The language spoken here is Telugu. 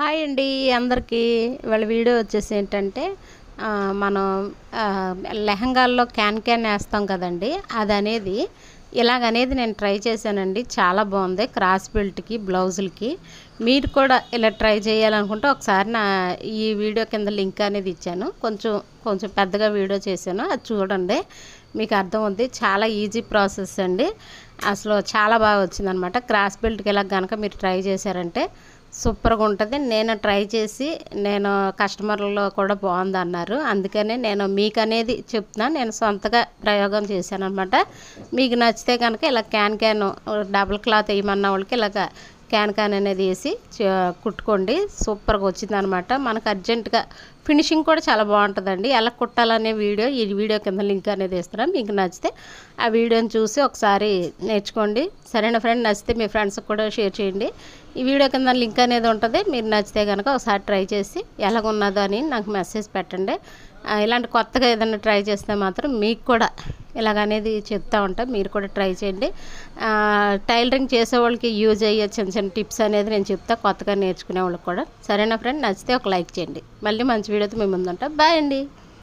హాయ్ అండి అందరికీ. ఇవాళ వీడియో వచ్చేసి ఏంటంటే మనం లెహంగాల్లో క్యాన్ వేస్తాం కదండి, అదనేది ఇలాగనేది నేను ట్రై చేశానండి. చాలా బాగుంది. క్రాస్ బెల్ట్కి బ్లౌజులకి మీరు కూడా ఇలా ట్రై చేయాలనుకుంటే ఒకసారి నా ఈ వీడియో కింద లింక్ అనేది ఇచ్చాను. కొంచెం పెద్దగా వీడియో చేశాను, అది చూడండి, మీకు అర్థమవుద్ది. చాలా ఈజీ ప్రాసెస్ అండి. అసలు చాలా బాగా వచ్చిందనమాట. క్రాస్ బెల్ట్కి ఇలా కనుక మీరు ట్రై చేశారంటే సూపర్గా ఉంటుంది. నేను ట్రై చేసి కస్టమర్లో కూడా బాగుంది అన్నారు. అందుకనే నేను మీకు అనేది చెప్తున్నా. నేను సొంతగా ప్రయోగం చేశాను అనమాట. మీకు నచ్చితే కనుక ఇలా క్యాన్ డబుల్ క్లాత్ వేయమన్న వాళ్ళకి ఇలాగ క్యాన్ అనేది వేసి కుట్టుకోండి. సూపర్గా వచ్చిందనమాట. మనకు అర్జెంటుగా ఫినిషింగ్ కూడా చాలా బాగుంటుందండి. ఎలా కుట్టాలనే ఈ వీడియో కింద లింక్ అనేది ఇస్తున్నాను. మీకు నచ్చితే ఆ వీడియోని చూసి ఒకసారి నేర్చుకోండి. సరైన ఫ్రెండ్ నచ్చితే మీ ఫ్రెండ్స్కి కూడా షేర్ చేయండి. ఈ వీడియో కింద లింక్ అనేది ఉంటుంది. మీరు నచ్చితే కనుక ఒకసారి ట్రై చేసి ఎలాగున్నదో అని నాకు మెసేజ్ పెట్టండి. ఇలాంటి కొత్తగా ఏదైనా ట్రై చేస్తే మాత్రం మీకు కూడా ఇలాగనేది చెప్తా ఉంటా. మీరు కూడా ట్రై చేయండి. టైలరింగ్ చేసేవాళ్ళకి యూజ్ అయ్యే చిన్న చిన్న టిప్స్ అనేది నేను చెప్తా, కొత్తగా నేర్చుకునే వాళ్ళకి కూడా. సరేనా ఫ్రెండ్, నచ్చితే ఒక లైక్ చేయండి. మళ్ళీ మంచి వీడియోతో మీ ముందు ఉంటా. బాయ్ అండి.